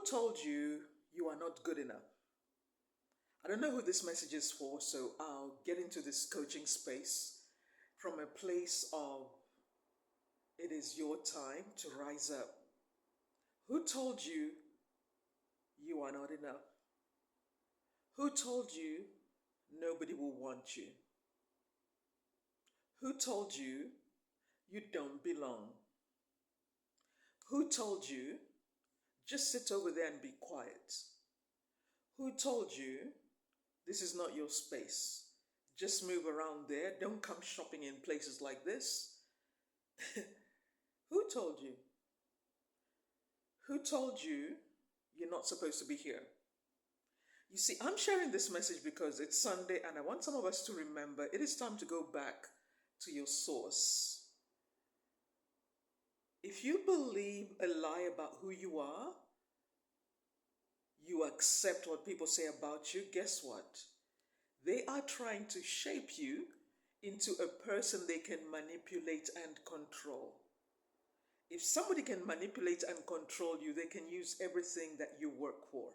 Who told you you are not good enough? I don't know who this message is for, so I'll get into this coaching space from a place of it is your time to rise up. Who told you you are not enough? Who told you nobody will want you? Who told you you don't belong? Who told you just sit over there and be quiet? Who told you this is not your space? Just move around there. Don't come shopping in places like this. Who told you? Who told you you're not supposed to be here? You see, I'm sharing this message because it's Sunday and I want some of us to remember it is time to go back to your source. If you believe a lie about who you are, you accept what people say about you, guess what? They are trying to shape you into a person they can manipulate and control. If somebody can manipulate and control you, they can use everything that you work for.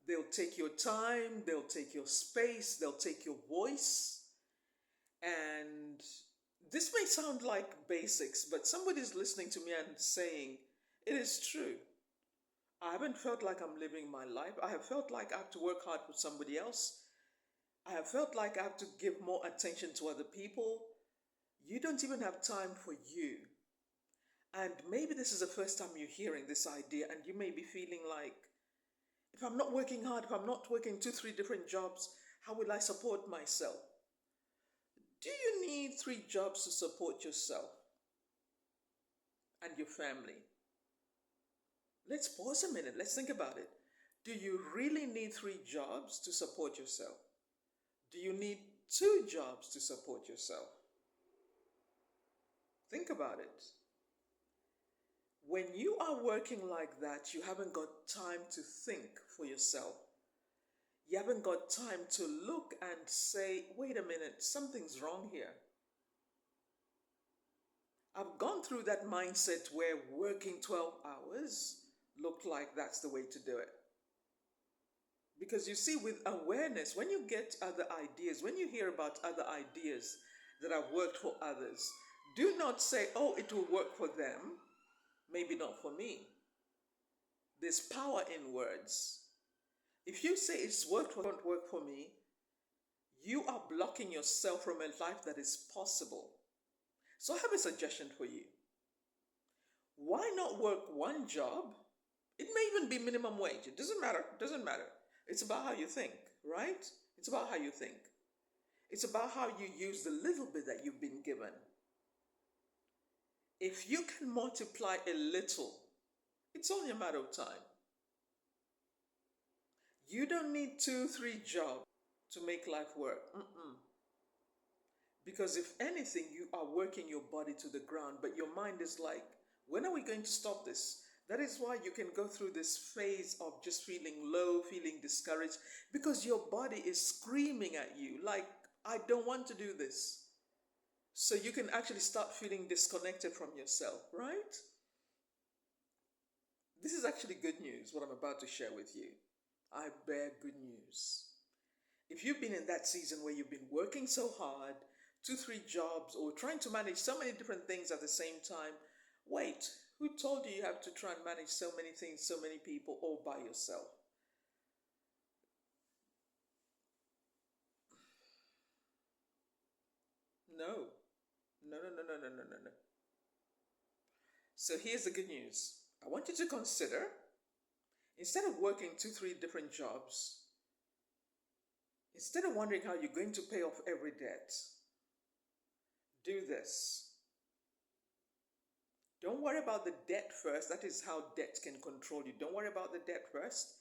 They'll take your time, they'll take your space, they'll take your voice. And this may sound like basics, but somebody's listening to me and saying, it is true. I haven't felt like I'm living my life. I have felt like I have to work hard for somebody else. I have felt like I have to give more attention to other people. You don't even have time for you. And maybe this is the first time you're hearing this idea and you may be feeling like, if I'm not working hard, if I'm not working 2-3 different jobs, how will I support myself? Do you need 3 jobs to support yourself and your family? Let's pause a minute. Let's think about it. Do you really need 3 jobs to support yourself? Do you need 2 jobs to support yourself? Think about it. When you are working like that, you haven't got time to think for yourself. You haven't got time to look and say, wait a minute, something's wrong here. I've gone through that mindset where working 12 hours looked like that's the way to do it. Because you see, with awareness, when you get other ideas, when you hear about other ideas that have worked for others, do not say, oh, it will work for them, maybe not for me. There's power in words. If you say it's worked or won't work for me, you are blocking yourself from a life that is possible. So I have a suggestion for you. Why not work 1 job? It may even be minimum wage. It doesn't matter. It's about how you think, right? It's about how you think. It's about how you use the little bit that you've been given. If you can multiply a little, it's only a matter of time. You don't need 2-3 jobs to make life work. Because if anything, you are working your body to the ground, but your mind is like, when are we going to stop this? That is why you can go through this phase of just feeling low, feeling discouraged, because your body is screaming at you like, I don't want to do this. So you can actually start feeling disconnected from yourself, right? This is actually good news, what I'm about to share with you. I bear good news. If you've been in that season where you've been working so hard, 2-3 jobs, or trying to manage so many different things at the same time, wait, who told you you have to try and manage so many things, so many people, all by yourself? No. No. So here's the good news. I want you to consider, instead of working 2-3 different jobs, instead of wondering how you're going to pay off every debt, do this. Don't worry about the debt first. That is how debt can control you. Don't worry about the debt first.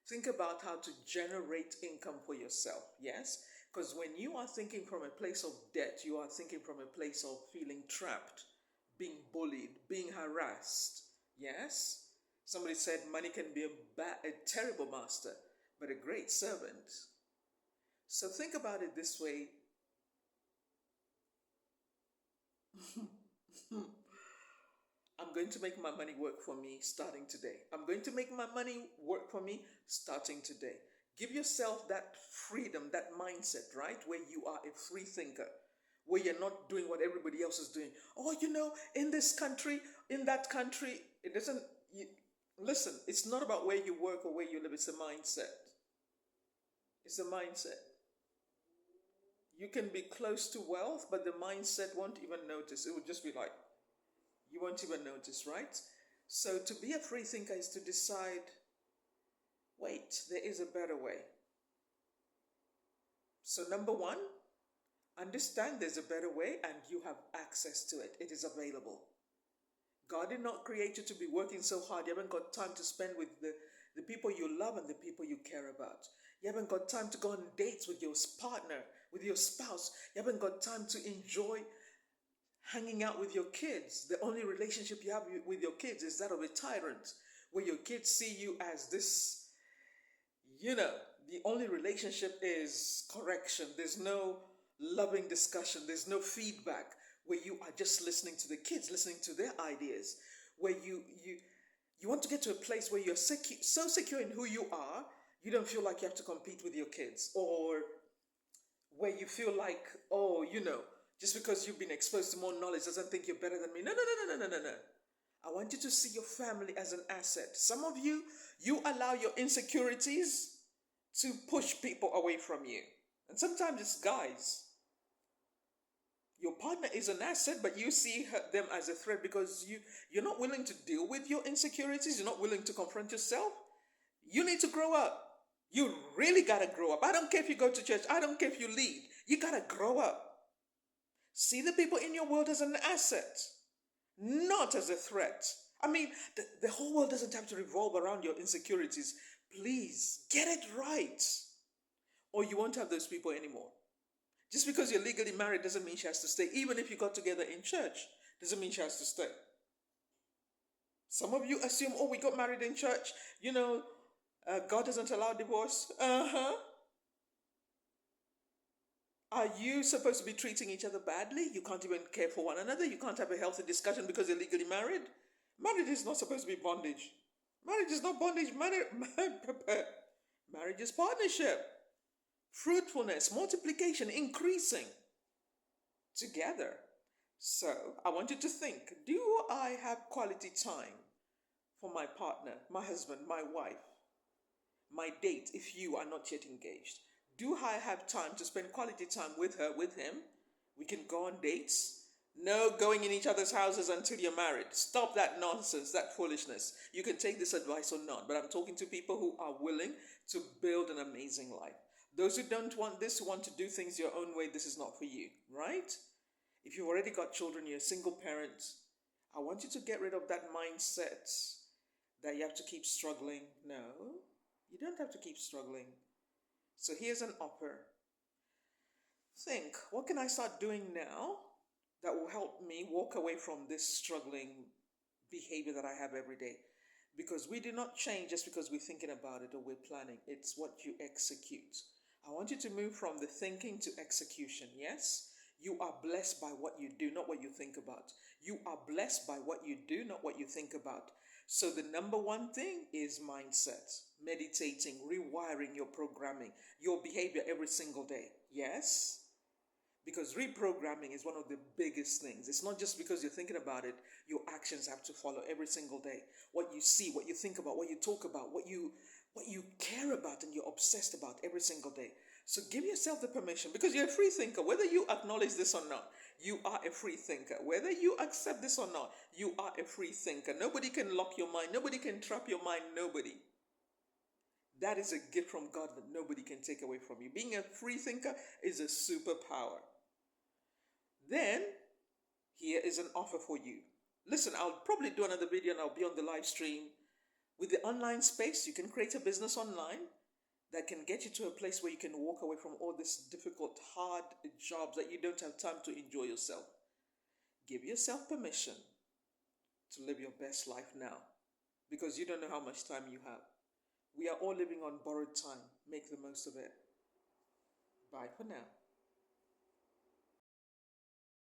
Think about how to generate income for yourself. Yes? Because when you are thinking from a place of debt, you are thinking from a place of feeling trapped, being bullied, being harassed. Yes? Somebody said money can be a terrible master, but a great servant. So think about it this way. I'm going to make my money work for me starting today. I'm going to make my money work for me starting today. Give yourself that freedom, that mindset, right? Where you are a free thinker, where you're not doing what everybody else is doing. Oh, in this country, in that country, it doesn't. You, listen, it's not about where you work or where you live, it's a mindset. It's a mindset. You can be close to wealth, but the mindset won't even notice. It will just be like, you won't even notice, right? So to be a free thinker is to decide, wait, there is a better way. So number one, understand there's a better way and you have access to it. It is available. God did not create you to be working so hard. You haven't got time to spend with the people you love and the people you care about. You haven't got time to go on dates with your partner, with your spouse. You haven't got time to enjoy hanging out with your kids. The only relationship you have with your kids is that of a tyrant, where your kids see you as this, the only relationship is correction. There's no loving discussion. There's no feedback, where you are just listening to the kids, listening to their ideas, where you want to get to a place where you're so secure in who you are, you don't feel like you have to compete with your kids, or where you feel like, just because you've been exposed to more knowledge doesn't think you're better than me. No, no, no, no, no, no, no. I want you to see your family as an asset. Some of you allow your insecurities to push people away from you. And sometimes it's guys. Your partner is an asset, but you see them as a threat because you're not willing to deal with your insecurities. You're not willing to confront yourself. You need to grow up. You really got to grow up. I don't care if you go to church. I don't care if you lead. You got to grow up. See the people in your world as an asset, not as a threat. I mean, the whole world doesn't have to revolve around your insecurities. Please, get it right. Or you won't have those people anymore. Just because you're legally married doesn't mean she has to stay. Even if you got together in church, doesn't mean she has to stay. Some of you assume, we got married in church. God doesn't allow divorce. Are you supposed to be treating each other badly? You can't even care for one another. You can't have a healthy discussion because you're legally married. Marriage is not supposed to be bondage. Marriage is not bondage. Marriage is partnership. Fruitfulness, multiplication, increasing together. So I want you to think, do I have quality time for my partner, my husband, my wife, my date if you are not yet engaged? Do I have time to spend quality time with her, with him? We can go on dates. No going in each other's houses until you're married. Stop that nonsense, that foolishness. You can take this advice or not, but I'm talking to people who are willing to build an amazing life. Those who don't want this, who want to do things your own way, this is not for you, right? If you've already got children, you're a single parent, I want you to get rid of that mindset that you have to keep struggling. No, you don't have to keep struggling. So here's an offer. Think, what can I start doing now that will help me walk away from this struggling behavior that I have every day? Because we do not change just because we're thinking about it or we're planning. It's what you execute. I want you to move from the thinking to execution, yes? You are blessed by what you do, not what you think about. You are blessed by what you do, not what you think about. So the number one thing is mindset, meditating, rewiring your programming, your behavior every single day. Yes? Because reprogramming is one of the biggest things. It's not just because you're thinking about it, your actions have to follow every single day. What you see, what you think about, what you talk about, what you care about and you're obsessed about every single day. So give yourself the permission, because you're a free thinker. Whether you acknowledge this or not, you are a free thinker. Whether you accept this or not, you are a free thinker. Nobody can lock your mind. Nobody can trap your mind. Nobody. That is a gift from God that nobody can take away from you. Being a free thinker is a superpower. Then, here is an offer for you. Listen, I'll probably do another video and I'll be on the live stream. With the online space, you can create a business online that can get you to a place where you can walk away from all this difficult, hard jobs that you don't have time to enjoy yourself. Give yourself permission to live your best life now, because you don't know how much time you have. We are all living on borrowed time. Make the most of it. Bye for now.